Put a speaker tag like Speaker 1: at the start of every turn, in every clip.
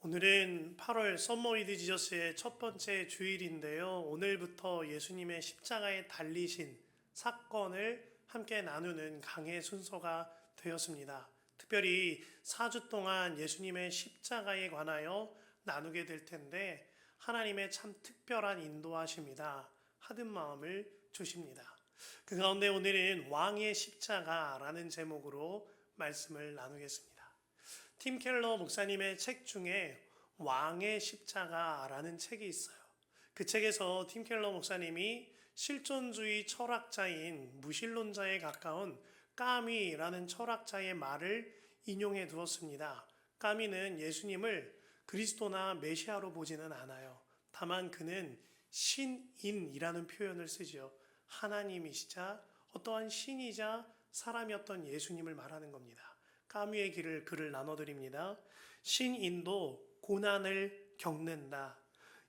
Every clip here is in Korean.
Speaker 1: 오늘은 8월 썸머 위드 지저스의 첫 번째 주일인데요. 오늘부터 예수님의 십자가에 달리신 사건을 함께 나누는 강해 순서가 되었습니다. 특별히 4주 동안 예수님의 십자가에 관하여 나누게 될 텐데 하나님의 참 특별한 인도하심이다 하는 마음을 주십니다. 그 가운데 오늘은 왕의 십자가라는 제목으로 말씀을 나누겠습니다. 팀 켈러 목사님의 책 중에 왕의 십자가라는 책이 있어요. 그 책에서 팀 켈러 목사님이 실존주의 철학자인 무신론자에 가까운 까미라는 철학자의 말을 인용해 두었습니다. 까미는 예수님을 그리스도나 메시아로 보지는 않아요. 다만 그는 신인이라는 표현을 쓰죠. 하나님이시자 어떠한 신이자 사람이었던 예수님을 말하는 겁니다. 까미의 글을 나눠드립니다. 신인도 고난을 겪는다.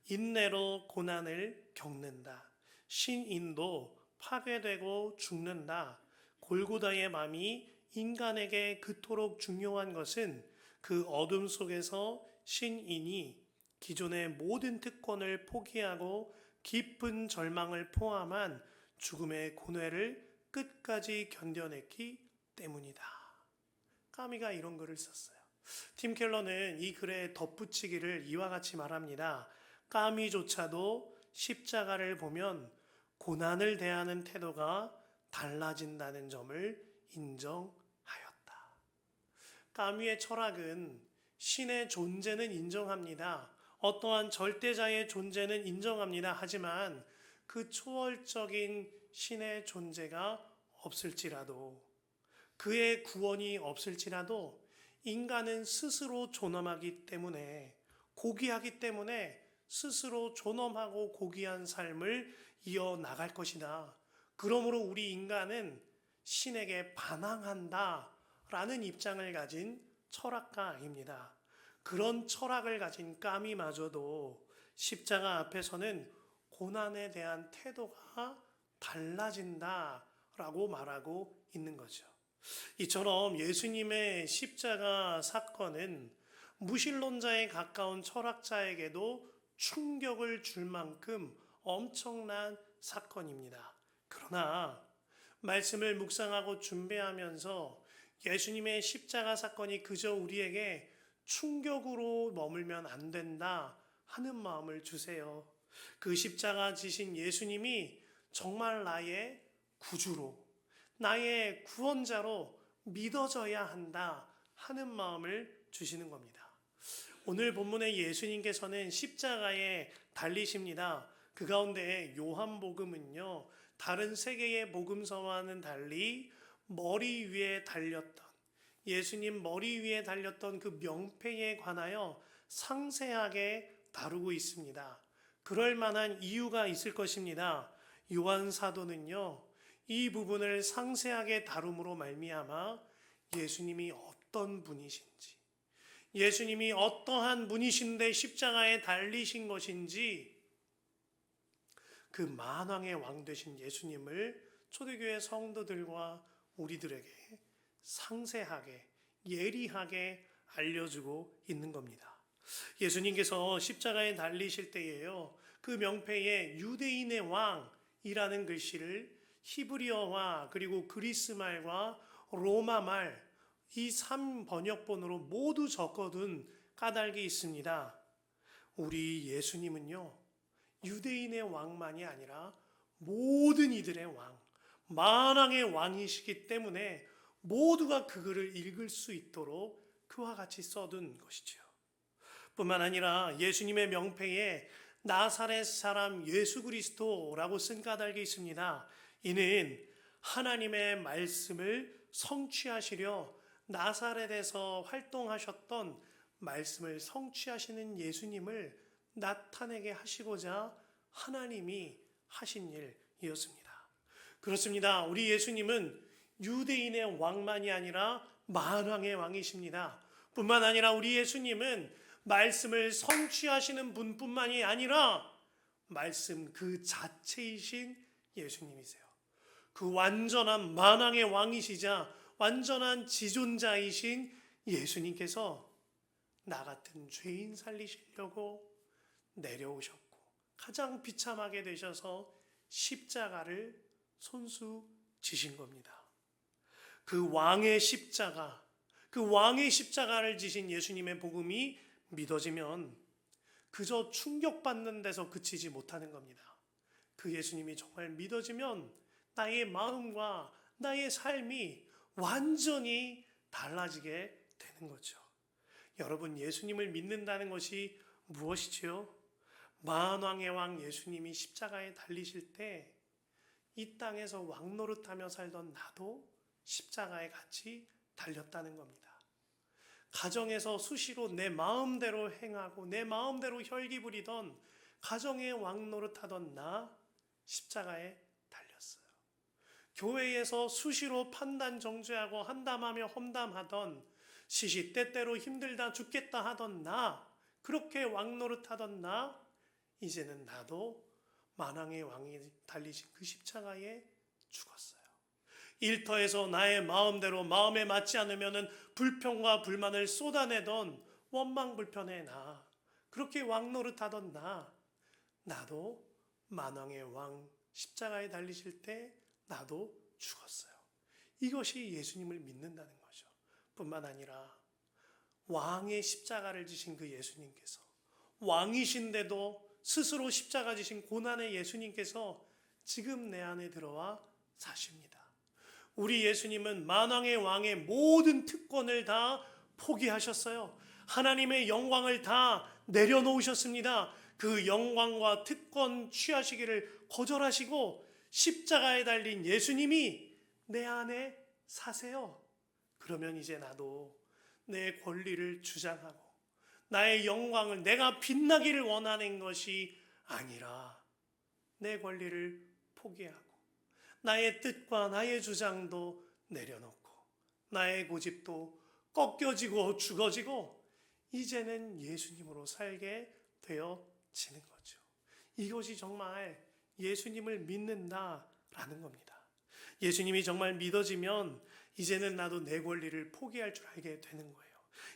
Speaker 1: 인내로 고난을 겪는다. 신인도 파괴되고 죽는다. 골고다의 맘이 인간에게 그토록 중요한 것은 그 어둠 속에서 신인이 기존의 모든 특권을 포기하고 깊은 절망을 포함한 죽음의 고뇌를 끝까지 견뎌냈기 때문이다. 까미가 이런 글을 썼어요. 팀 켈러는 이 글에 덧붙이기를 이와 같이 말합니다. 까미조차도 십자가를 보면 고난을 대하는 태도가 달라진다는 점을 인정하였다. 까미의 철학은 신의 존재는 인정합니다. 어떠한 절대자의 존재는 인정합니다. 하지만 그 초월적인 신의 존재가 없을지라도 그의 구원이 없을지라도 인간은 스스로 존엄하기 때문에 고귀하기 때문에 스스로 존엄하고 고귀한 삶을 이어나갈 것이다. 그러므로 우리 인간은 신에게 반항한다 라는 입장을 가진 철학가입니다. 그런 철학을 가진 까미마저도 십자가 앞에서는 고난에 대한 태도가 달라진다라고 말하고 있는 거죠. 이처럼 예수님의 십자가 사건은 무신론자에 가까운 철학자에게도 충격을 줄 만큼 엄청난 사건입니다. 그러나 말씀을 묵상하고 준비하면서 예수님의 십자가 사건이 그저 우리에게 충격으로 머물면 안 된다 하는 마음을 주세요. 그 십자가 지신 예수님이 정말 나의 구주로 나의 구원자로 믿어져야 한다 하는 마음을 주시는 겁니다. 오늘 본문의 예수님께서는 십자가에 달리십니다. 그 가운데 요한복음은요, 다른 세 개의 복음서와는 달리 머리 위에 달렸던 예수님 머리 위에 달렸던 그 명패에 관하여 상세하게 다루고 있습니다. 그럴 만한 이유가 있을 것입니다. 요한 사도는요, 이 부분을 상세하게 다룸으로 말미암아 예수님이 어떤 분이신지, 예수님이 어떠한 분이신데 십자가에 달리신 것인지, 그 만왕의 왕 되신 예수님을 초대교회 성도들과 우리들에게 상세하게 예리하게 알려주고 있는 겁니다. 예수님께서 십자가에 달리실 때에요, 그 명패에 유대인의 왕이라는 글씨를 히브리어와 그리고 그리스말과 로마말 이 3번역본으로 모두 적어둔 까닭이 있습니다. 우리 예수님은요, 유대인의 왕만이 아니라 모든 이들의 왕, 만왕의 왕이시기 때문에 모두가 그 글을 읽을 수 있도록 그와 같이 써둔 것이죠. 뿐만 아니라 예수님의 명패에 나사렛 사람 예수 그리스도라고 쓴 까닭이 있습니다. 이는 하나님의 말씀을 성취하시려 나사렛에서 활동하셨던 말씀을 성취하시는 예수님을 나타내게 하시고자 하나님이 하신 일이었습니다. 그렇습니다. 우리 예수님은 유대인의 왕만이 아니라 만왕의 왕이십니다. 뿐만 아니라 우리 예수님은 말씀을 성취하시는 분뿐만이 아니라 말씀 그 자체이신 예수님이세요. 그 완전한 만왕의 왕이시자 완전한 지존자이신 예수님께서 나 같은 죄인 살리시려고 내려오셨고 가장 비참하게 되셔서 십자가를 손수 지신 겁니다. 그 왕의 십자가, 그 왕의 십자가를 지신 예수님의 복음이 믿어지면 그저 충격받는 데서 그치지 못하는 겁니다. 그 예수님이 정말 믿어지면 나의 마음과 나의 삶이 완전히 달라지게 되는 거죠. 여러분, 예수님을 믿는다는 것이 무엇이지요? 만왕의 왕 예수님이 십자가에 달리실 때 이 땅에서 왕 노릇하며 살던 나도 십자가에 같이 달렸다는 겁니다. 가정에서 수시로 내 마음대로 행하고 내 마음대로 혈기 부리던 가정의 왕 노릇하던 나 십자가에 달렸어요. 교회에서 수시로 판단 정죄하고 한담하며 험담하던 시시때때로 힘들다 죽겠다 하던 나, 그렇게 왕 노릇하던 나, 이제는 나도 만왕의 왕이 달리신 그 십자가에 죽었어요. 일터에서 나의 마음대로 마음에 맞지 않으면 불평과 불만을 쏟아내던 원망불편의 나, 그렇게 왕 노릇하던 나도 만왕의 왕 십자가에 달리실 때 나도 죽었어요. 이것이 예수님을 믿는다는 거죠. 뿐만 아니라 왕의 십자가를 지신 그 예수님께서, 왕이신데도 스스로 십자가 지신 고난의 예수님께서 지금 내 안에 들어와 사십니다. 우리 예수님은 만왕의 왕의 모든 특권을 다 포기하셨어요. 하나님의 영광을 다 내려놓으셨습니다. 그 영광과 특권 취하시기를 거절하시고 십자가에 달린 예수님이 내 안에 사세요. 그러면 이제 나도 내 권리를 주장하고 나의 영광을 내가 빛나기를 원하는 것이 아니라 내 권리를 포기하고 나의 뜻과 나의 주장도 내려놓고 나의 고집도 꺾여지고 죽어지고 이제는 예수님으로 살게 되어지는 거죠. 이것이 정말 예수님을 믿는다라는 겁니다. 예수님이 정말 믿어지면 이제는 나도 내 권리를 포기할 줄 알게 되는 거예요.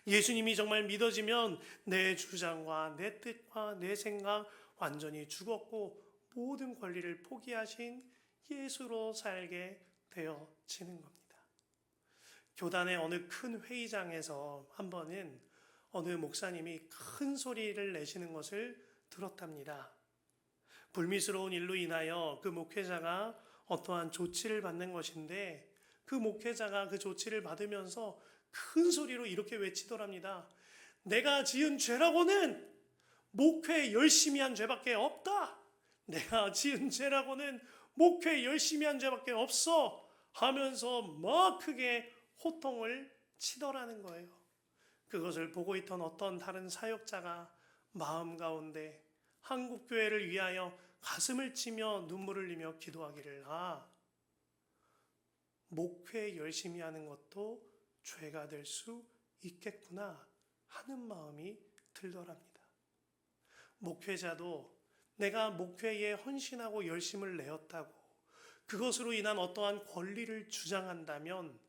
Speaker 1: 예수님이 정말 믿어지면 내 주장과 내 뜻과 내 생각 완전히 죽었고 모든 권리를 포기하신 예수로 살게 되어지는 겁니다. 교단의 어느 큰 회의장에서 한 번은 어느 목사님이 큰 소리를 내시는 것을 들었답니다. 불미스러운 일로 인하여 그 목회자가 어떠한 조치를 받는 것인데 그 목회자가 그 조치를 받으면서 큰 소리로 이렇게 외치더랍니다. 내가 지은 죄라고는 목회 열심히 한 죄밖에 없다. 내가 지은 죄라고는 목회 열심히 한 죄밖에 없어 하면서 막 크게 호통을 치더라는 거예요. 그것을 보고 있던 어떤 다른 사역자가 마음 가운데 한국교회를 위하여 가슴을 치며 눈물을 흘리며 기도하기를 목회 열심히 하는 것도 죄가 될 수 있겠구나 하는 마음이 들더랍니다. 목회자도 내가 목회에 헌신하고 열심을 내었다고 그것으로 인한 어떠한 권리를 주장한다면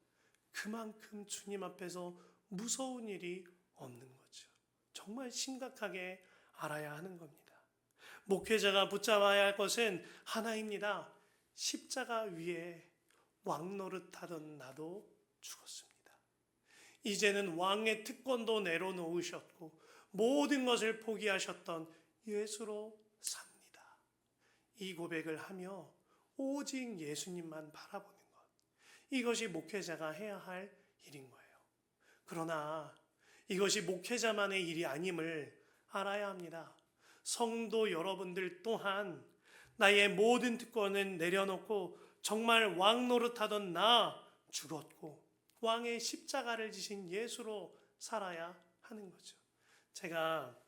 Speaker 1: 그만큼 주님 앞에서 무서운 일이 없는 거죠. 정말 심각하게 알아야 하는 겁니다. 목회자가 붙잡아야 할 것은 하나입니다. 십자가 위에 왕 노릇하던 나도 죽었습니다. 이제는 왕의 특권도 내려놓으셨고 모든 것을 포기하셨던 예수로 삽니다. 이 고백을 하며 오직 예수님만 바라보는 것, 이것이 목회자가 해야 할 일인 거예요. 그러나 이것이 목회자만의 일이 아님을 알아야 합니다. 성도 여러분들 또한 나의 모든 특권은 내려놓고 정말 왕 노릇하던 나 죽었고 왕의 십자가를 지신 예수로 살아야 하는 거죠. 제가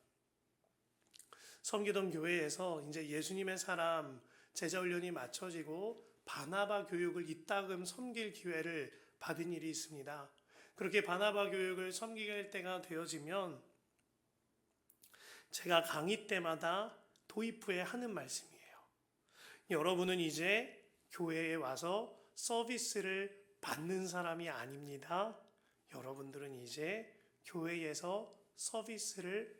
Speaker 1: 섬기던 교회에서 이제 예수님의 사람 제자 훈련이 마쳐지고 바나바 교육을 이따금 섬길 기회를 받은 일이 있습니다. 그렇게 바나바 교육을 섬길 때가 되어지면 제가 강의 때마다 도입 후에 하는 말씀이에요. 여러분은 이제 교회에 와서 서비스를 받는 사람이 아닙니다. 여러분들은 이제 교회에서 서비스를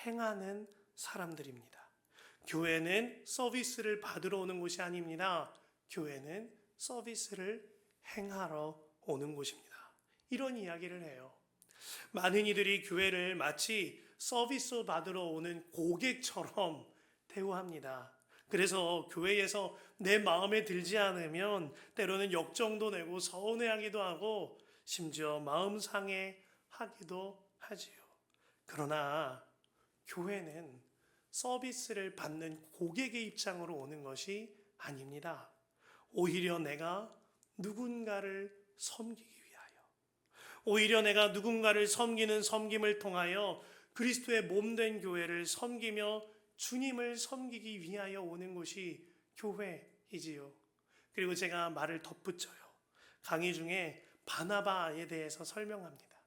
Speaker 1: 행하는 사람들입니다. 교회는 서비스를 받으러 오는 곳이 아닙니다. 교회는 서비스를 행하러 오는 곳입니다. 이런 이야기를 해요. 많은 이들이 교회를 마치 서비스 받으러 오는 고객처럼 대우합니다. 그래서 교회에서 내 마음에 들지 않으면 때로는 역정도 내고 서운해하기도 하고 심지어 마음 상해하기도 하지요. 그러나 교회는 서비스를 받는 고객의 입장으로 오는 것이 아닙니다. 오히려 내가 누군가를 섬기기 위하여, 오히려 내가 누군가를 섬기는 섬김을 통하여 그리스도의 몸된 교회를 섬기며 주님을 섬기기 위하여 오는 곳이 교회이지요. 그리고 제가 말을 덧붙여요. 강의 중에 바나바에 대해서 설명합니다.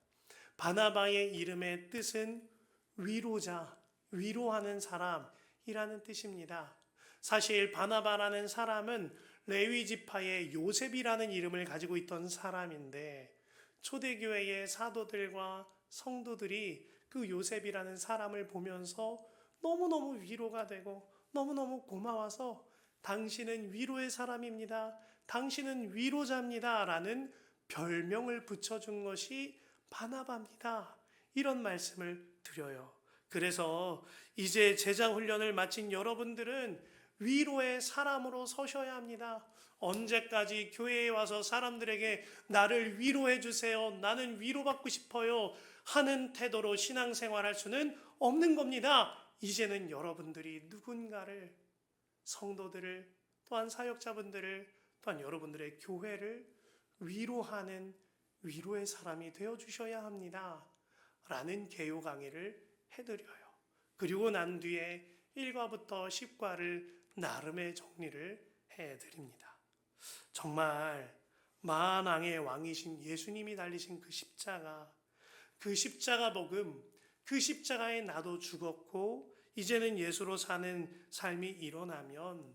Speaker 1: 바나바의 이름의 뜻은 위로자, 위로하는 사람이라는 뜻입니다. 사실 바나바라는 사람은 레위 지파의 요셉이라는 이름을 가지고 있던 사람인데 초대교회의 사도들과 성도들이 그 요셉이라는 사람을 보면서 너무너무 위로가 되고 너무너무 고마워서 당신은 위로의 사람입니다. 당신은 위로자입니다. 라는 별명을 붙여준 것이 바나바입니다. 이런 말씀을 드려요. 그래서 이제 제자 훈련을 마친 여러분들은 위로의 사람으로 서셔야 합니다. 언제까지 교회에 와서 사람들에게 나를 위로해 주세요, 나는 위로받고 싶어요 하는 태도로 신앙생활할 수는 없는 겁니다. 이제는 여러분들이 누군가를, 성도들을, 또한 사역자분들을, 또한 여러분들의 교회를 위로하는 위로의 사람이 되어주셔야 합니다. 라는 개요 강의를 해드려요. 그리고 난 뒤에 1과부터 10과를 나름의 정리를 해드립니다. 정말 만왕의 왕이신 예수님이 달리신 그 십자가, 그 십자가 복음, 그 십자가에 나도 죽었고 이제는 예수로 사는 삶이 일어나면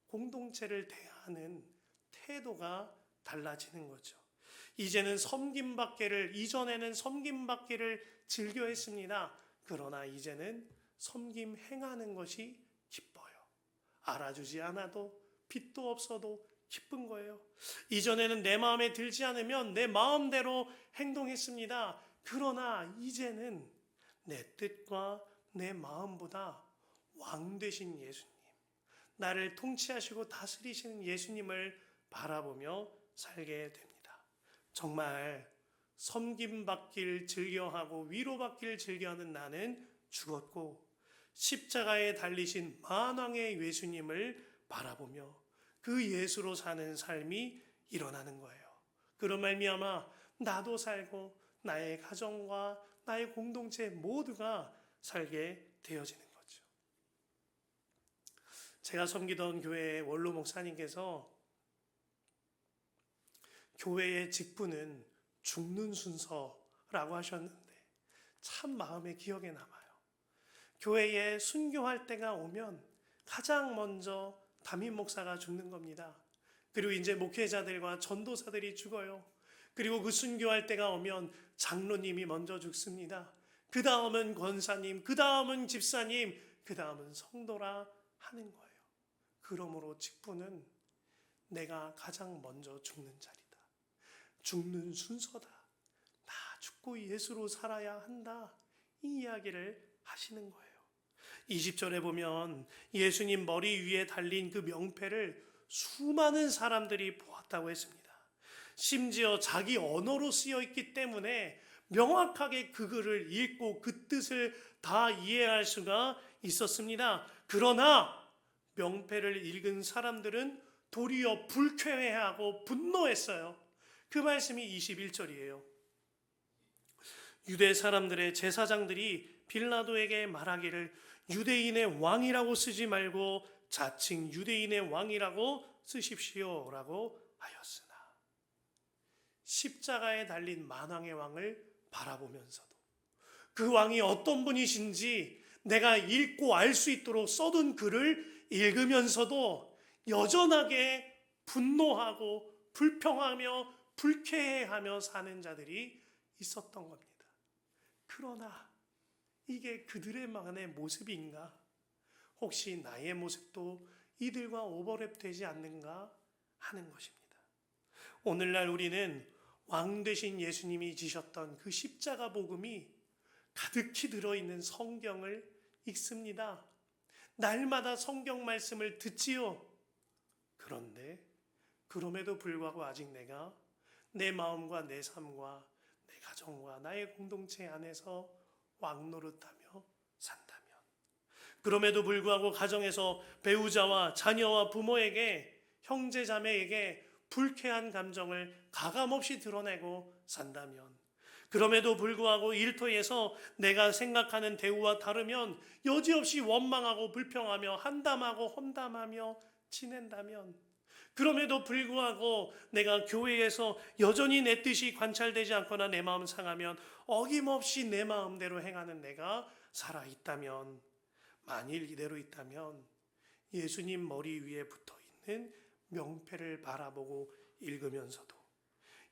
Speaker 1: 공동체를 대하는 태도가 달라지는 거죠. 이제는 섬김받기를, 이전에는 섬김받기를 즐겨했습니다. 그러나 이제는 섬김 행하는 것이 기뻐요. 알아주지 않아도 빚도 없어도 기쁜 거예요. 이전에는 내 마음에 들지 않으면 내 마음대로 행동했습니다. 그러나 이제는 내 뜻과 내 마음보다 왕 되신 예수님, 나를 통치하시고 다스리시는 예수님을 바라보며 살게 됩니다. 정말 섬김받기를 즐겨하고 위로받기를 즐겨하는 나는 죽었고 십자가에 달리신 만왕의 예수님을 바라보며 그 예수로 사는 삶이 일어나는 거예요. 그런 말미암아 나도 살고 나의 가정과 나의 공동체 모두가 살게 되어지는 거죠. 제가 섬기던 교회의 원로 목사님께서 교회의 직분은 죽는 순서라고 하셨는데 참 마음에 기억에 남아요. 교회에 순교할 때가 오면 가장 먼저 담임 목사가 죽는 겁니다. 그리고 이제 목회자들과 전도사들이 죽어요. 그리고 그 순교할 때가 오면 장로님이 먼저 죽습니다. 그 다음은 권사님, 그 다음은 집사님, 그 다음은 성도라 하는 거예요. 그러므로 직분은 내가 가장 먼저 죽는 자리다. 죽는 순서다. 나 죽고 예수로 살아야 한다. 이 이야기를 하시는 거예요. 20절에 보면 예수님 머리 위에 달린 그 명패를 수많은 사람들이 보았다고 했습니다. 심지어 자기 언어로 쓰여 있기 때문에 명확하게 그 글을 읽고 그 뜻을 다 이해할 수가 있었습니다. 그러나 명패를 읽은 사람들은 도리어 불쾌해하고 분노했어요. 그 말씀이 21절이에요. 유대 사람들의 제사장들이 빌라도에게 말하기를 유대인의 왕이라고 쓰지 말고 자칭 유대인의 왕이라고 쓰십시오 라고 하였으나 십자가에 달린 만왕의 왕을 바라보면서도 그 왕이 어떤 분이신지 내가 읽고 알 수 있도록 써둔 글을 읽으면서도 여전하게 분노하고 불평하며 불쾌해하며 사는 자들이 있었던 겁니다. 그러나 이게 그들의만의 모습인가? 혹시 나의 모습도 이들과 오버랩 되지 않는가 하는 것입니다. 오늘날 우리는 왕 되신 예수님이 지셨던 그 십자가 복음이 가득히 들어있는 성경을 읽습니다. 날마다 성경 말씀을 듣지요. 그런데 그럼에도 불구하고 아직 내가 내 마음과 내 삶과 내 가정과 나의 공동체 안에서 왕 노릇하며 산다면, 그럼에도 불구하고 가정에서 배우자와 자녀와 부모에게, 형제 자매에게 불쾌한 감정을 가감없이 드러내고 산다면, 그럼에도 불구하고 일터에서 내가 생각하는 대우와 다르면 여지없이 원망하고 불평하며 한담하고 험담하며 지낸다면, 그럼에도 불구하고 내가 교회에서 여전히 내 뜻이 관찰되지 않거나 내 마음 상하면 어김없이 내 마음대로 행하는 내가 살아있다면, 만일 이대로 있다면 예수님 머리 위에 붙어있는 명패를 바라보고 읽으면서도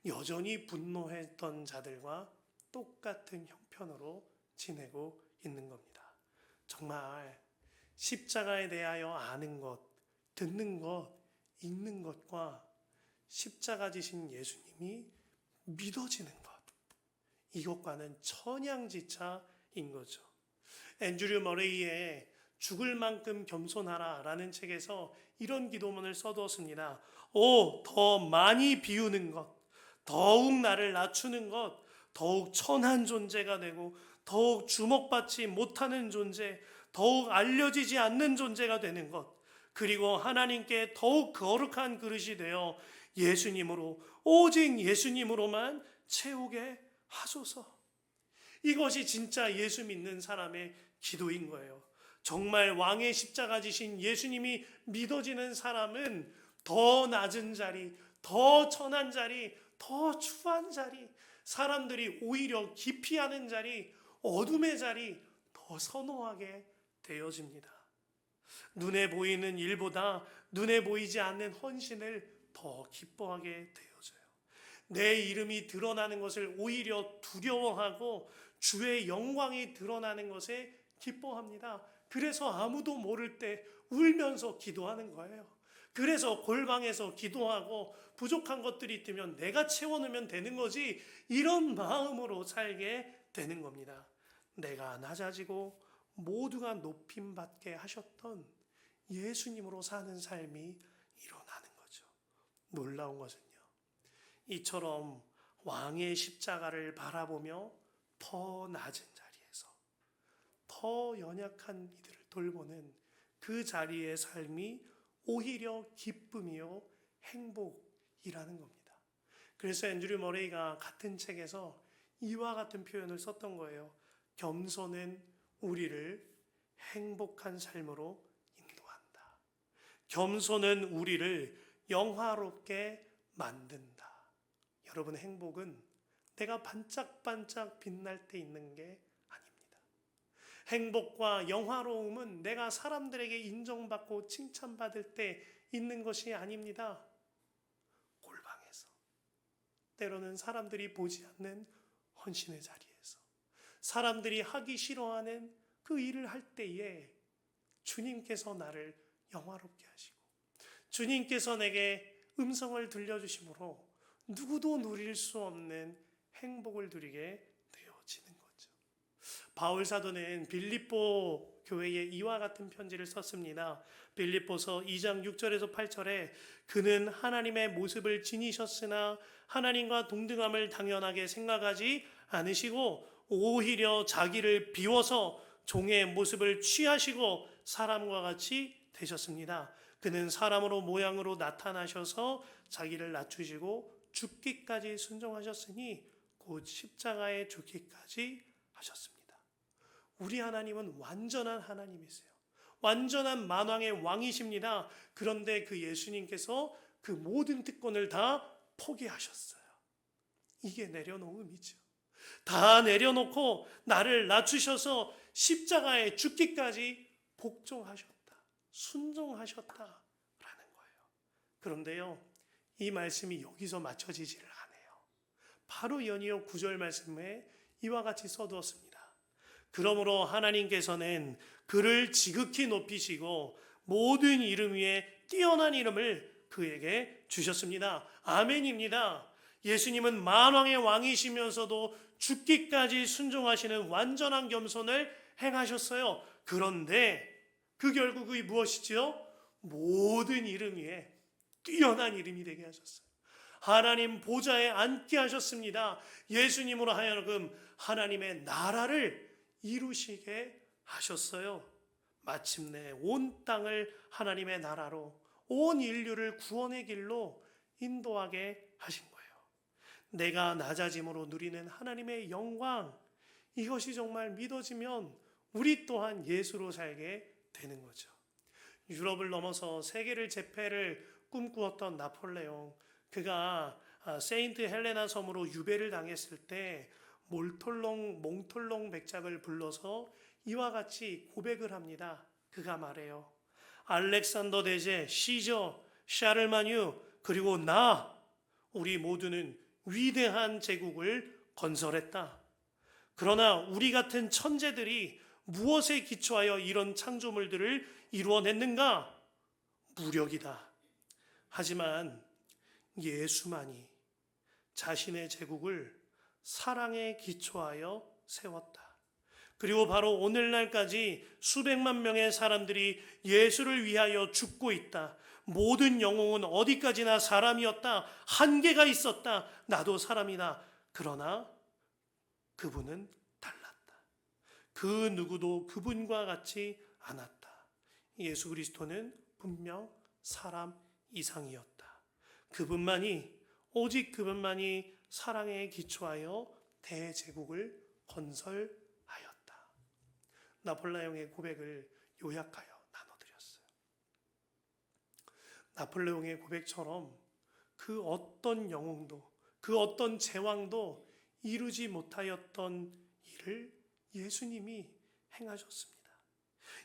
Speaker 1: 여전히 분노했던 자들과 똑같은 형편으로 지내고 있는 겁니다. 정말 십자가에 대하여 아는 것, 듣는 것, 읽는 것과 십자가 지신 예수님이 믿어지는 것, 이것과는 천양지차인 거죠. 앤드류 머레이의 죽을 만큼 겸손하라 라는 책에서 이런 기도문을 써두었습니다. 더 많이 비우는 것, 더욱 나를 낮추는 것, 더욱 천한 존재가 되고 더욱 주목받지 못하는 존재, 더욱 알려지지 않는 존재가 되는 것, 그리고 하나님께 더욱 거룩한 그릇이 되어 예수님으로, 오직 예수님으로만 채우게 하소서. 이것이 진짜 예수 믿는 사람의 기도인 거예요. 정말 왕의 십자가 지신 예수님이 믿어지는 사람은 더 낮은 자리, 더 천한 자리, 더 추한 자리, 사람들이 오히려 기피하는 자리, 어둠의 자리 더 선호하게 되어집니다. 눈에 보이는 일보다 눈에 보이지 않는 헌신을 더 기뻐하게 되어져요. 내 이름이 드러나는 것을 오히려 두려워하고 주의 영광이 드러나는 것에 기뻐합니다. 그래서 아무도 모를 때 울면서 기도하는 거예요. 그래서 골방에서 기도하고 부족한 것들이 있으면 내가 채워놓으면 되는 거지, 이런 마음으로 살게 되는 겁니다. 내가 낮아지고 모두가 높임받게 하셨던 예수님으로 사는 삶이 일어나는 거죠. 놀라운 것은요, 이처럼 왕의 십자가를 바라보며 더 낮은 자리에서 더 연약한 이들을 돌보는 그 자리의 삶이 오히려 기쁨이요 행복이라는 겁니다. 그래서 앤드류 머레이가 같은 책에서 이와 같은 표현을 썼던 거예요. 겸손은 우리를 행복한 삶으로 인도한다. 겸손은 우리를 영화롭게 만든다. 여러분, 행복은 내가 반짝반짝 빛날 때 있는 게 아닙니다. 행복과 영화로움은 내가 사람들에게 인정받고 칭찬받을 때 있는 것이 아닙니다. 골방에서, 때로는 사람들이 보지 않는 헌신의 자리에서, 사람들이 하기 싫어하는 그 일을 할 때에 주님께서 나를 영화롭게 하시고 주님께서 내게 음성을 들려주심으로 누구도 누릴 수 없는 행복을 누리게 되어지는 거죠. 바울 사도는 빌립보 교회에 이와 같은 편지를 썼습니다. 빌립보서 2장 6절에서 8절에 그는 하나님의 모습을 지니셨으나 하나님과 동등함을 당연하게 생각하지 않으시고 오히려 자기를 비워서 종의 모습을 취하시고 사람과 같이 되셨습니다. 그는 사람으로 모양으로 나타나셔서 자기를 낮추시고 죽기까지 순종하셨으니 곧 십자가에 죽기까지 하셨습니다. 우리 하나님은 완전한 하나님이세요. 완전한 만왕의 왕이십니다. 그런데 그 예수님께서 그 모든 특권을 다 포기하셨어요. 이게 내려놓음이죠. 다 내려놓고 나를 낮추셔서 십자가에 죽기까지 복종하셨다, 순종하셨다라는 거예요. 그런데요, 이 말씀이 여기서 맞춰지지를 않아요. 바로 연이어 9절 말씀에 이와 같이 써두었습니다. 그러므로 하나님께서는 그를 지극히 높이시고 모든 이름 위에 뛰어난 이름을 그에게 주셨습니다. 아멘입니다. 예수님은 만왕의 왕이시면서도 죽기까지 순종하시는 완전한 겸손을 행하셨어요. 그런데 그 결국이 무엇이지요? 모든 이름 위에 뛰어난 이름이 되게 하셨어요. 하나님 보좌에 앉게 하셨습니다. 예수님으로 하여금 하나님의 나라를 이루시게 하셨어요. 마침내 온 땅을 하나님의 나라로, 온 인류를 구원의 길로 인도하게 하신 거예요. 내가 낮아짐으로 누리는 하나님의 영광, 이것이 정말 믿어지면 우리 또한 예수로 살게 되는 거죠. 유럽을 넘어서 세계를 제패를 꿈꾸었던 나폴레옹, 그가 세인트 헬레나 섬으로 유배를 당했을 때 몽톨롱 백작을 불러서 이와 같이 고백을 합니다. 그가 말해요. 알렉산더 대제, 시저, 샤를마뉴, 그리고 나, 우리 모두는 위대한 제국을 건설했다. 그러나 우리 같은 천재들이 무엇에 기초하여 이런 창조물들을 이루어냈는가? 무력이다. 하지만 예수만이 자신의 제국을 사랑에 기초하여 세웠다. 그리고 바로 오늘날까지 수백만 명의 사람들이 예수를 위하여 죽고 있다. 모든 영웅은 어디까지나 사람이었다. 한계가 있었다. 나도 사람이다. 그러나 그분은 달랐다. 그 누구도 그분과 같이 않았다. 예수 그리스도는 분명 사람 이상이었다. 오직 그분만이 사랑에 기초하여 대제국을 건설하였다. 나폴레옹의 고백을 요약하여 나눠드렸어요. 나폴레옹의 고백처럼 그 어떤 영웅도, 그 어떤 제왕도 이루지 못하였던 일을 예수님이 행하셨습니다.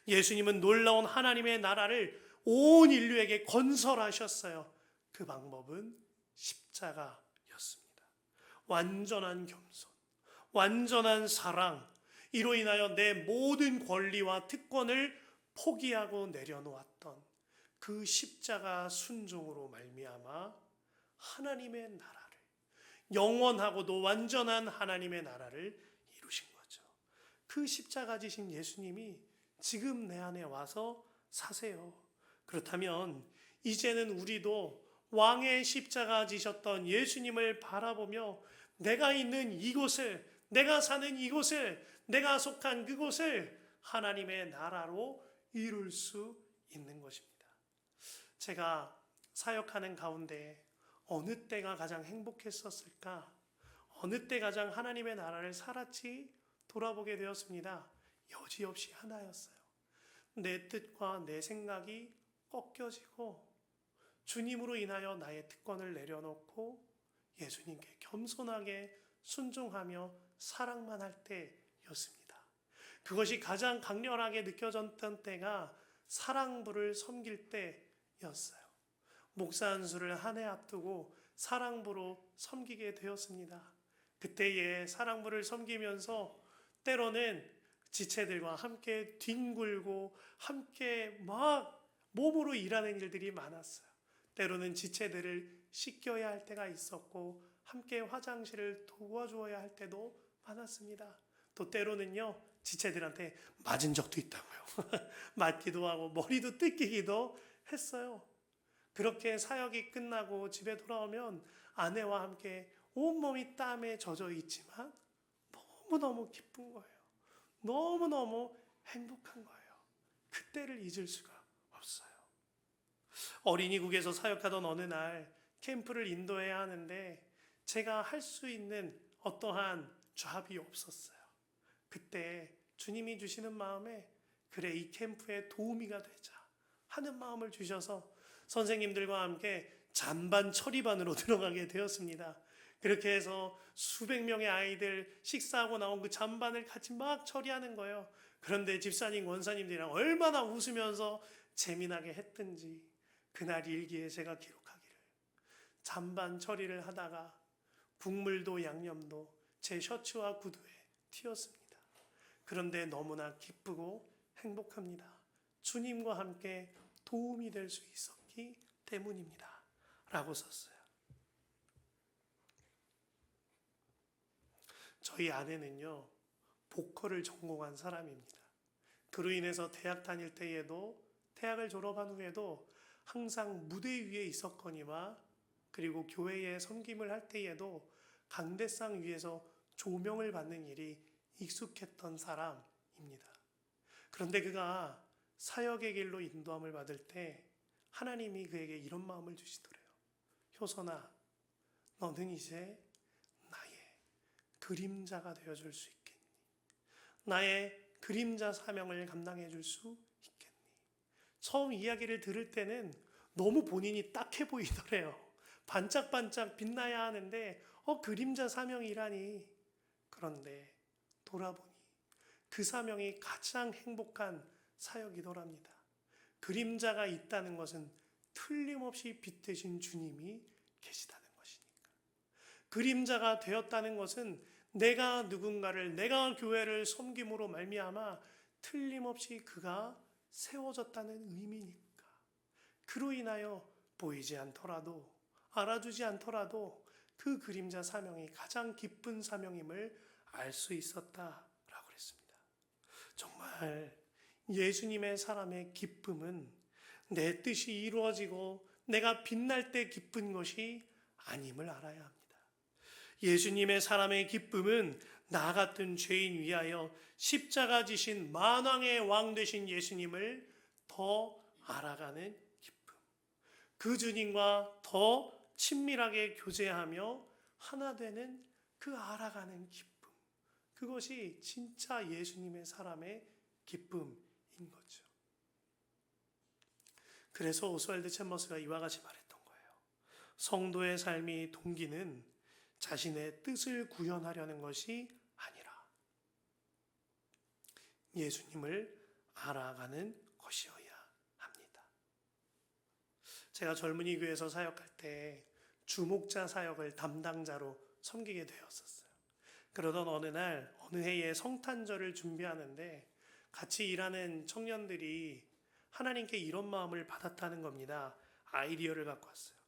Speaker 1: 예수님은 놀라운 하나님의 나라를 온 인류에게 건설하셨어요. 그 방법은 십자가였습니다. 완전한 겸손, 완전한 사랑, 이로 인하여 내 모든 권리와 특권을 포기하고 내려놓았던 그 십자가 순종으로 말미암아 하나님의 나라를, 영원하고도 완전한 하나님의 나라를 이루신 거죠. 그 십자가 지신 예수님이 지금 내 안에 와서 사세요. 그렇다면 이제는 우리도 왕의 십자가 지셨던 예수님을 바라보며 내가 있는 이곳을, 내가 사는 이곳을, 내가 속한 그곳을 하나님의 나라로 이룰 수 있는 것입니다. 제가 사역하는 가운데 어느 때가 가장 행복했었을까? 어느 때 가장 하나님의 나라를 살았지? 돌아보게 되었습니다. 여지없이 하나였어요. 내 뜻과 내 생각이 꺾여지고 주님으로 인하여 나의 특권을 내려놓고 예수님께 겸손하게 순종하며 사랑만 할 때였습니다. 그것이 가장 강렬하게 느껴졌던 때가 사랑부를 섬길 때였어요. 목사 안수를 한 해 앞두고 사랑부로 섬기게 되었습니다. 그때에 사랑부를 섬기면서 때로는 지체들과 함께 뒹굴고 함께 막 몸으로 일하는 일들이 많았어요. 때로는 지체들을 씻겨야 할 때가 있었고 함께 화장실을 도와주어야 할 때도 많았습니다. 또 때로는요, 지체들한테 맞은 적도 있다고요. 맞기도 하고 머리도 뜯기기도 했어요. 그렇게 사역이 끝나고 집에 돌아오면 아내와 함께 온몸이 땀에 젖어 있지만 너무너무 기쁜 거예요. 너무너무 행복한 거예요. 그때를 잊을 수가 없어요. 어린이국에서 사역하던 어느 날 캠프를 인도해야 하는데 제가 할 수 있는 어떠한 잡이 없었어요. 그때 주님이 주시는 마음에 그래, 이 캠프에 도우미가 되자 하는 마음을 주셔서 선생님들과 함께 잔반 처리반으로 들어가게 되었습니다. 그렇게 해서 수백 명의 아이들 식사하고 나온 그 잔반을 같이 막 처리하는 거예요. 그런데 집사님, 원사님들이랑 얼마나 웃으면서 재미나게 했든지 그날 일기에 제가 기록하기를, 잔반 처리를 하다가 국물도 양념도 제 셔츠와 구두에 튀었습니다. 그런데 너무나 기쁘고 행복합니다. 주님과 함께 도움이 될 수 있었기 때문입니다. 라고 썼어요. 저희 아내는요, 보컬을 전공한 사람입니다. 그로 인해서 대학 다닐 때에도, 대학을 졸업한 후에도 항상 무대 위에 있었거니와 그리고 교회에 섬김을 할 때에도 강대상 위에서 조명을 받는 일이 익숙했던 사람입니다. 그런데 그가 사역의 길로 인도함을 받을 때 하나님이 그에게 이런 마음을 주시더래요. 효선아, 너는 이제 나의 그림자가 되어줄 수 있겠니? 나의 그림자 사명을 감당해 줄 수 있겠니? 처음 이야기를 들을 때는 너무 본인이 딱해 보이더래요. 반짝반짝 빛나야 하는데 그림자 사명이라니. 그런데 돌아보니 그 사명이 가장 행복한 사역이더랍니다. 그림자가 있다는 것은 틀림없이 빛 대신 주님이 계시다는 것이니까. 그림자가 되었다는 것은 내가 누군가를, 내가 교회를 섬김으로 말미암아 틀림없이 그가 세워졌다는 의미니까. 그로 인하여 보이지 않더라도, 알아주지 않더라도 그 그림자 사명이 가장 기쁜 사명임을 알 수 있었다라고 그랬습니다. 정말 예수님의 사람의 기쁨은 내 뜻이 이루어지고 내가 빛날 때 기쁜 것이 아님을 알아야 합니다. 예수님의 사람의 기쁨은 나 같은 죄인 위하여 십자가 지신 만왕의 왕 되신 예수님을 더 알아가는 기쁨. 그 주님과 더 친밀하게 교제하며 하나 되는 그 알아가는 기쁨. 그것이 진짜 예수님의 사람의 기쁨인 거죠. 그래서 오스왈드 챔버스가 이와 같이 말했던 거예요. 성도의 삶의 동기는 자신의 뜻을 구현하려는 것이 아니라 예수님을 알아가는 것이어야 합니다. 제가 젊은이 교회에서 사역할 때 주목자 사역을 담당자로 섬기게 되었었어요. 그러던 어느 날, 어느 해에 성탄절을 준비하는데 같이 일하는 청년들이 하나님께 이런 마음을 받았다는 겁니다. 아이디어를 갖고 왔어요.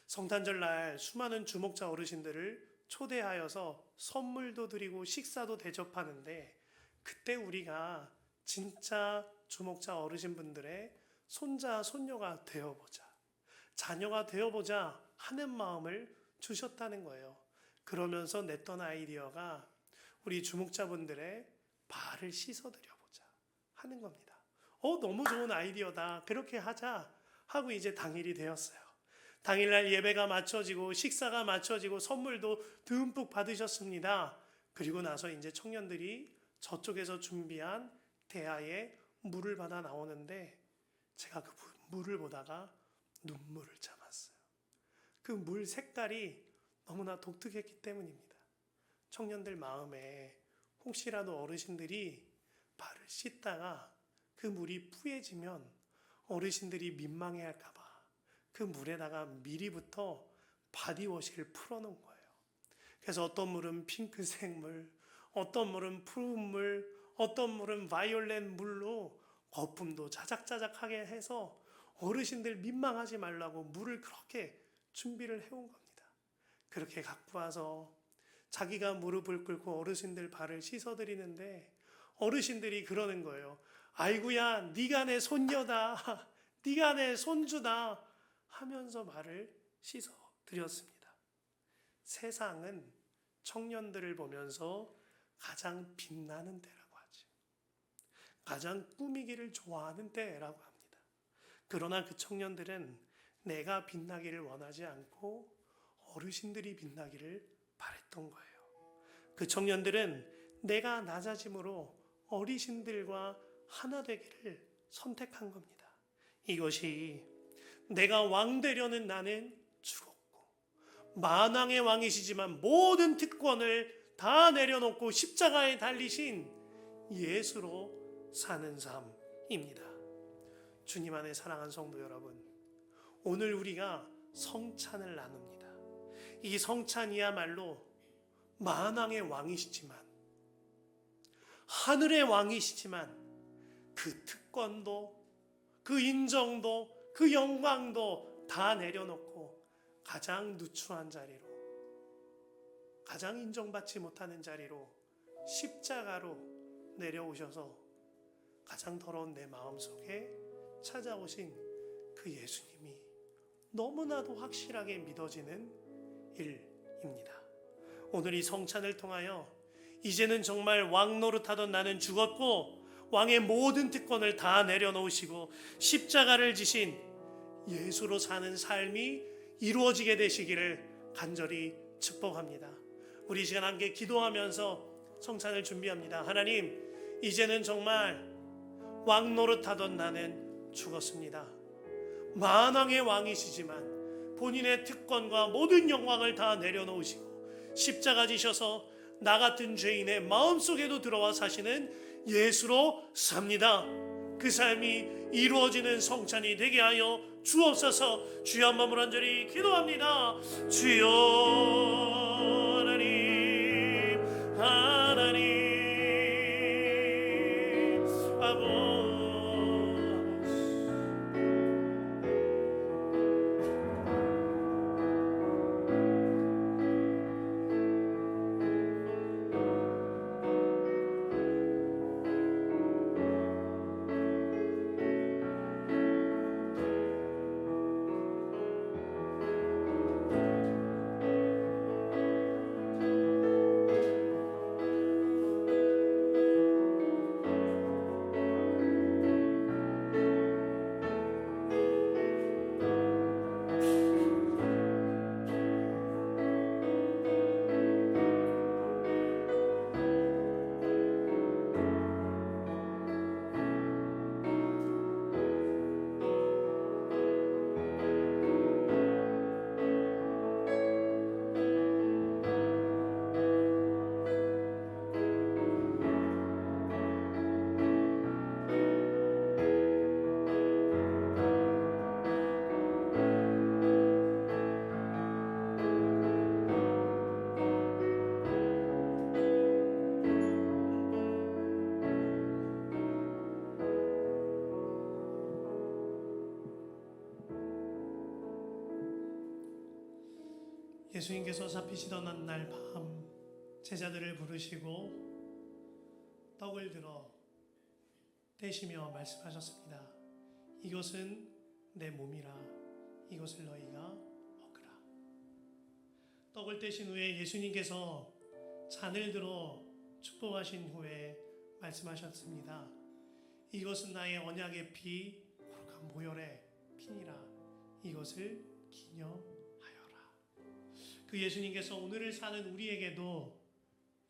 Speaker 1: 성탄절 날 수많은 주목자 어르신들을 초대하여서 선물도 드리고 식사도 대접하는데 그때 우리가 진짜 주목자 어르신분들의 손자, 손녀가 되어보자, 자녀가 되어보자 하는 마음을 주셨다는 거예요. 그러면서 냈던 아이디어가 우리 주목자분들의 발을 씻어드려보자 하는 겁니다. 너무 좋은 아이디어다. 그렇게 하자 하고 이제 당일이 되었어요. 당일날 예배가 마쳐지고 식사가 마쳐지고 선물도 듬뿍 받으셨습니다. 그리고 나서 이제 청년들이 저쪽에서 준비한 대야에 물을 받아 나오는데 제가 그 물을 보다가 눈물을 참았어요. 그 물 색깔이 너무나 독특했기 때문입니다. 청년들 마음에 혹시라도 어르신들이 발을 씻다가 그 물이 푸해지면 어르신들이 민망해할까 봐 그 물에다가 미리부터 바디워시를 풀어놓은 거예요. 그래서 어떤 물은 핑크색 물, 어떤 물은 푸른 물, 어떤 물은 바이올렛 물로 거품도 자작자작하게 해서 어르신들 민망하지 말라고 물을 그렇게 준비를 해온 겁니다. 그렇게 갖고 와서 자기가 무릎을 꿇고 어르신들 발을 씻어드리는데 어르신들이 그러는 거예요. 아이고야, 네가 내 손녀다, 네가 내 손주다 하면서 발을 씻어드렸습니다. 세상은 청년들을 보면서 가장 빛나는 때라고 하죠. 가장 꾸미기를 좋아하는 때라고 합니다. 그러나 그 청년들은 내가 빛나기를 원하지 않고 어르신들이 빛나기를 바랬던 거예요. 그 청년들은 내가 낮아짐으로 어르신들과 하나 되기를 선택한 겁니다. 이것이 내가 왕 되려는 나는 죽었고 만왕의 왕이시지만 모든 특권을 다 내려놓고 십자가에 달리신 예수로 사는 삶입니다. 주님 안에 사랑하는 성도 여러분, 오늘 우리가 성찬을 나눕니다. 이 성찬이야말로 만왕의 왕이시지만 하늘의 왕이시지만 그 특권도, 그 인정도, 그 영광도 다 내려놓고 가장 누추한 자리로, 가장 인정받지 못하는 자리로 십자가로 내려오셔서 가장 더러운 내 마음속에 찾아오신 그 예수님이 너무나도 확실하게 믿어지는 일입니다. 오늘 이 성찬을 통하여 이제는 정말 왕 노릇하던 나는 죽었고 왕의 모든 특권을 다 내려놓으시고 십자가를 지신 예수로 사는 삶이 이루어지게 되시기를 간절히 축복합니다. 우리 이 시간 함께 기도하면서 성찬을 준비합니다. 하나님, 이제는 정말 왕 노릇하던 나는 죽었습니다. 만왕의 왕이시지만 본인의 특권과 모든 영광을 다 내려놓으시고 십자가 지셔서 나 같은 죄인의 마음속에도 들어와 사시는 예수로 삽니다. 그 삶이 이루어지는 성찬이 되게 하여 주옵소서. 주여 한 마음으로 간절히 기도합니다. 주여 하나님, 하나님 아버지, 예수님께서 잡히시던 날 밤 제자들을 부르시고 떡을 들어 떼시며 말씀하셨습니다. 이것은 내 몸이라, 이것을 너희가 먹으라. 떡을 떼신 후에 예수님께서 잔을 들어 축복하신 후에 말씀하셨습니다. 이것은 나의 언약의 피, 거룩한 보혈의 피니라. 이것을 기념하여라. 그 예수님께서 오늘을 사는 우리에게도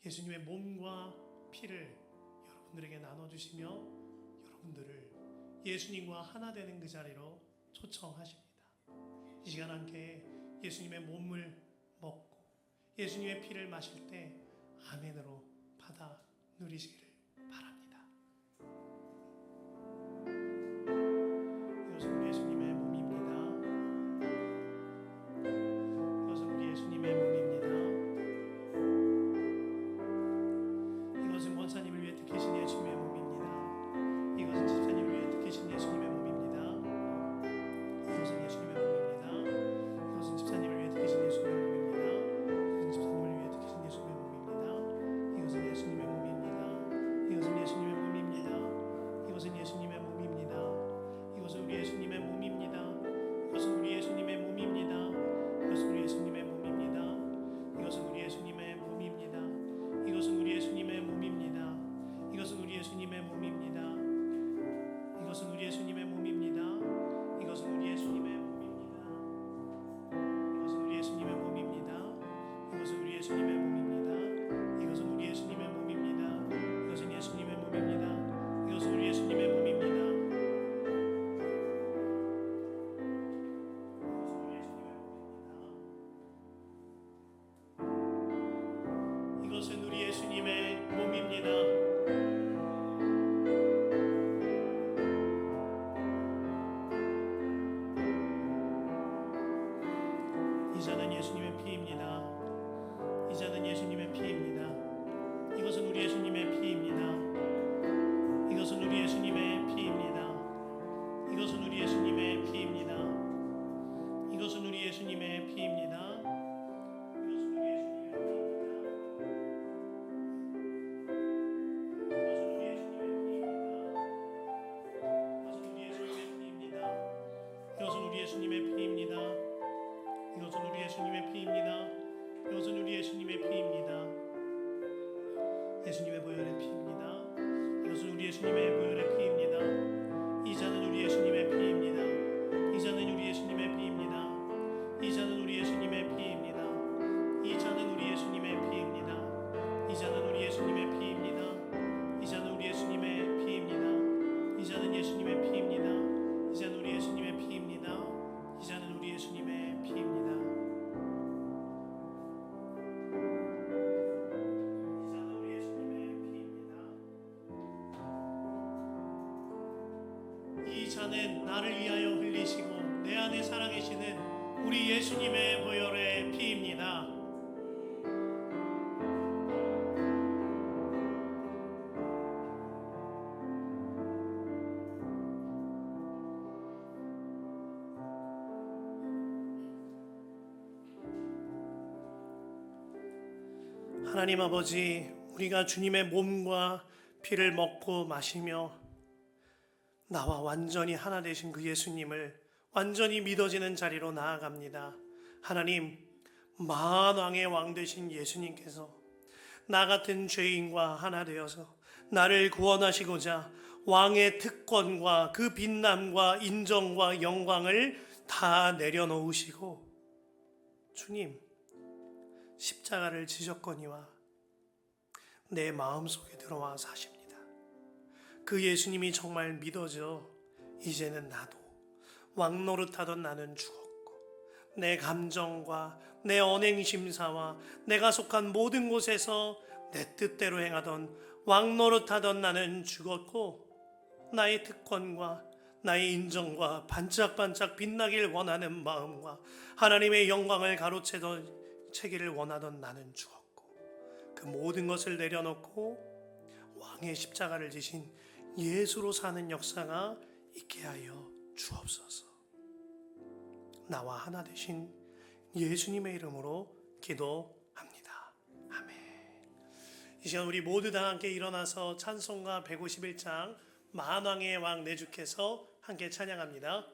Speaker 1: 예수님의 몸과 피를 여러분들에게 나눠주시며 여러분들을 예수님과 하나 되는 그 자리로 초청하십니다. 이 시간 함께 예수님의 몸을 먹고 예수님의 피를 마실 때 아멘으로 받아 누리시기를 바랍니다. 이것은 우리 예수님의 몸입니다. 이것은 우리 예수님의 몸입니다. 이것은 권사님을 위해 특히신 예수님의 몸입니다. 이것은 집사님을 위해 특히신 예수님의 몸입니다. 이것은 예수님의 몸입니다. 이것은 집사님을 위해 특히신 예수님의 몸입니다. 이것은 집사님을 위해 특히신 예수님의 몸입니다. 이것은 예수님의 몸입니다. 이것은 예수님의 몸입니다. 이것은 예수님의 몸입니다. 이것은 우리 예수님의 몸입니다. 이것은 우리 예수님의 몸입니다. 이것은 우리 예수님의 몸입니다. 이것은 우리 예수님의 몸입니다. 이것은 우리 예수님의 몸입니다. 이것은 우리 예수님의 몸입니다. 이것은 우리 예수님의 몸입니다. 이것은 우리 예수님의 몸입니다. 이것은 우리 예수님의 몸입니다. 이것은 우리 예수님의 몸입니다. 이것은 우리 예수님의 몸입니다. 이것은 예수님의 몸입니다. 이것은 우리 예수님의 몸입니다. 이것은 우리 예수님의 몸입니다. 이 잔은 예수님의 피입니다. 이 잔은 예수님의 피입니다. 이것은 우리 예수님의 피입니다. 이것은 우리 예수님의 피입니다. 이것은 우리 예수님의 피입니다. 이것은 우리 예수님의 피입니다. 이것은 우리 예수님의 피입니다. 이것은 우리 예수님의 피입니다. 이것은 우리 예수님의 피입니다. 예수님의 보혈의 피입니다. 이것은 우리 예수님의 보혈의 피입니다. 이 잔은 우리 예수님의 피입니다. 이 잔은 우리 예수님의 피입니다. 이 잔은 우리 예수님의 피입니다. 이 잔은 우리 예수님의 피입니다. 이 잔은 우리 예수님의 피입니다. 이 잔은 우리 예수님의 피입니다. 이 잔은 예수님의 피입니다. 이 잔은 우리 예수님의 피입니다. 이 잔은 우리 예수님의 피입니다. 이 잔은 나를 위하여 흘리시고 내 안에 살아계시는 우리 예수님의 보혈의 피입니다. 하나님 아버지, 우리가 주님의 몸과 피를 먹고 마시며 나와 완전히 하나 되신 그 예수님을 완전히 믿어지는 자리로 나아갑니다. 하나님, 만왕의 왕 되신 예수님께서 나 같은 죄인과 하나 되어서 나를 구원하시고자 왕의 특권과 그 빛남과 인정과 영광을 다 내려놓으시고 주님, 십자가를 지셨거니와 내 마음속에 들어와 사십니다. 그 예수님이 정말 믿어져 이제는 나도 왕 노릇하던 나는 죽었고 내 감정과 내 언행심사와 내가 속한 모든 곳에서 내 뜻대로 행하던 왕 노릇하던 나는 죽었고 나의 특권과 나의 인정과 반짝반짝 빛나길 원하는 마음과 하나님의 영광을 가로채기를 원하던 나는 죽었고 그 모든 것을 내려놓고 왕의 십자가를 지신 예수로 사는 역사가 있게 하여 주옵소서. 나와 하나 되신 예수님의 이름으로 기도합니다. 아멘. 이 시간 우리 모두 다 함께 일어나서 찬송가 151장 만왕의 왕 내 주께서 함께 찬양합니다.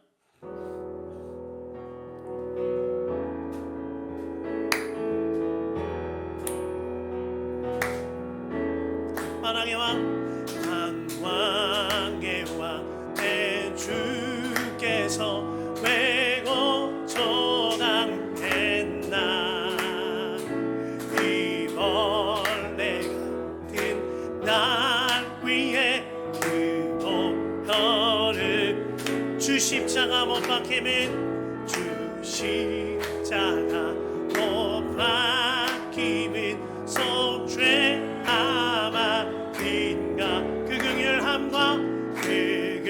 Speaker 1: 만왕의 왕, 만왕의 왕 내 주께서 왜 고쳐당했나. 이 벌레 같은 날 위해 그 보혈을 주 십자가 못 박힘은 주 십자가 못 박힘은 속죄 아마인가. 그 긍휼함과 그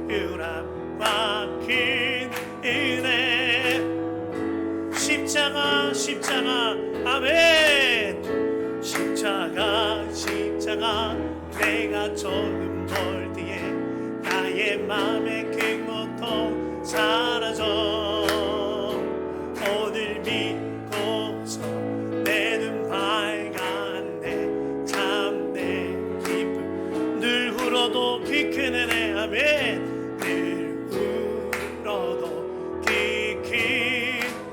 Speaker 1: 긍휼함과 큰 은혜 십자가 십자가 아멘. 십자가 십자가 내가 조금 볼 뒤에 나의 맘의 그 고통 사라져. 오늘 믿고서 내 눈 밝았네. 참 내 기쁨 늘 울어도 그 큰 은혜 아멘. 늘 울어도 그 큰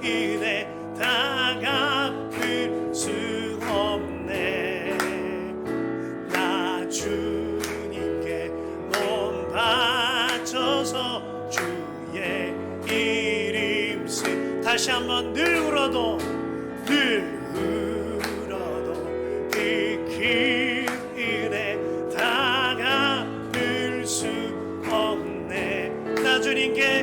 Speaker 1: 은혜 다 갚을 수 없네. 나 주님께 몸 바쳐서 주의 이름 쓰 다시 한번 늘 울어도 그 큰 은혜 다 갚을 수 없네. 나 주님께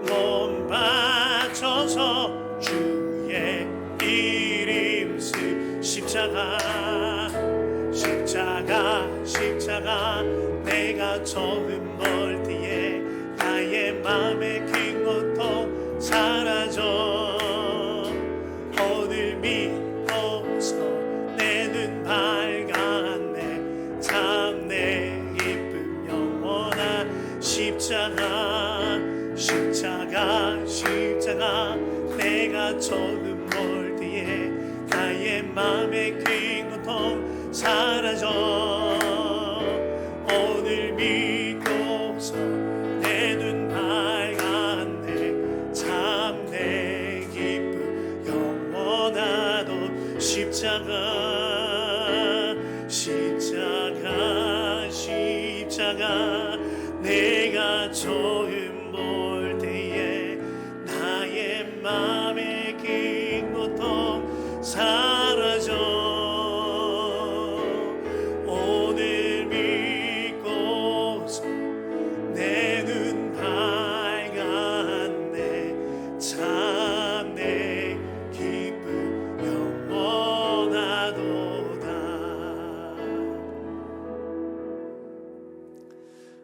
Speaker 1: 몸 바쳐서 주의 이름 쓰 십자가 십자가 십자가 내가 처음 볼 때에 나의 맘의 긴 고통 사라져. 오늘 믿고서 내 눈 밝았네. 십자가 내가 처음 볼 때에 나의 맘의 긴 고통 사라져 오늘 믿고서 내 눈 밝았네 참 내 기쁨 영원하도 십자가 내가 처음 볼 때에 나의 맘의 긴 고통 사라져 오늘 믿고서 내 눈 밝았네 참 내 기쁨 영원하도다.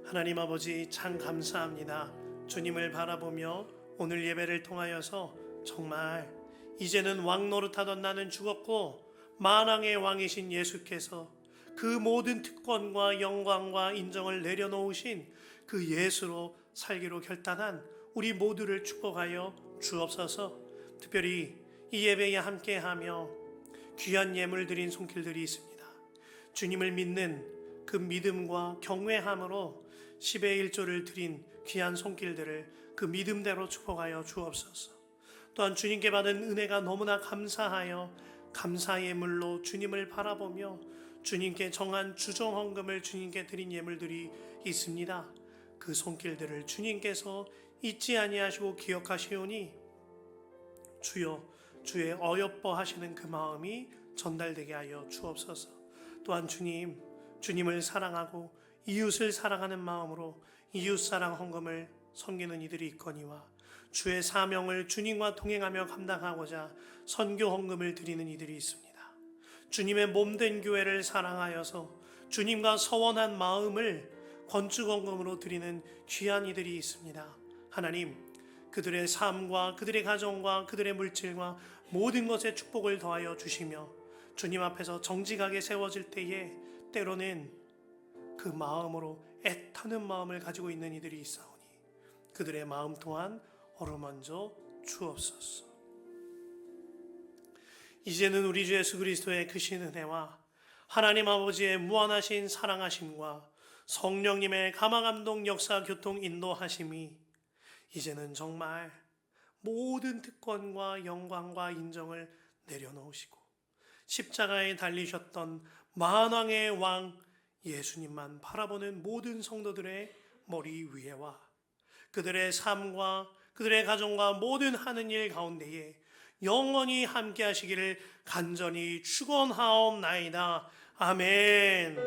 Speaker 1: 하나님 아버지 참 감사합니다. 주님을 바라보며 오늘 예배를 통하여서 정말 이제는 왕 노릇하던 나는 죽었고 만왕의 왕이신 예수께서 그 모든 특권과 영광과 인정을 내려놓으신 그 예수로 살기로 결단한 우리 모두를 축복하여 주옵소서. 특별히 이 예배에 함께하며 귀한 예물 드린 손길들이 있습니다. 주님을 믿는 그 믿음과 경외함으로 10의 1조를 드린 귀한 손길들을 그 믿음대로 축복하여 주옵소서. 또한 주님께 받은 은혜가 너무나 감사하여 감사 예물로 주님을 바라보며 주님께 정한 주정 헌금을 주님께 드린 예물들이 있습니다. 그 손길들을 주님께서 잊지 아니하시고 기억하시오니 주여 주의 어여뻐 하시는 그 마음이 전달되게 하여 주옵소서. 또한 주님을 사랑하고 이웃을 사랑하는 마음으로 이웃사랑 헌금을 섬기는 이들이 있거니와 주의 사명을 주님과 동행하며 감당하고자 선교 헌금을 드리는 이들이 있습니다. 주님의 몸된 교회를 사랑하여서 주님과 서원한 마음을 건축 헌금으로 드리는 귀한 이들이 있습니다. 하나님, 그들의 삶과 그들의 가정과 그들의 물질과 모든 것에 축복을 더하여 주시며 주님 앞에서 정직하게 세워질 때에 때로는 그 마음으로 애타는 마음을 가지고 있는 이들이 있사오니 그들의 마음 또한 어루만져 주옵소서. 이제는 우리 주 예수 그리스도의 크신 은혜와 하나님 아버지의 무한하신 사랑하심과 성령님의 감화감동 역사 교통 인도하심이 이제는 정말 모든 특권과 영광과 인정을 내려놓으시고 십자가에 달리셨던 만왕의 왕 예수님만 바라보는 모든 성도들의 머리 위에와 그들의 삶과 그들의 가정과 모든 하는 일 가운데에 영원히 함께 하시기를 간절히 축원하옵나이다. 아멘.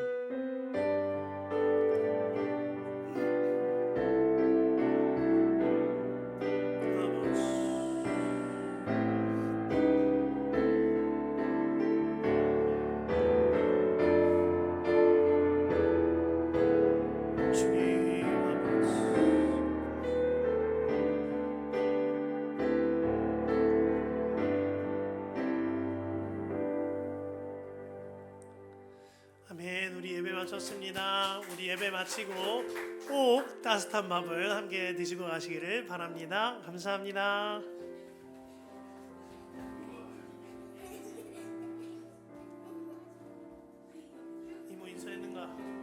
Speaker 1: 아멘. 우리 예배 마쳤습니다. 우리 예배 마치고 꼭 따뜻한 밥을 함께 드시고 가시기를 바랍니다. 감사합니다. 이모 인사했는가?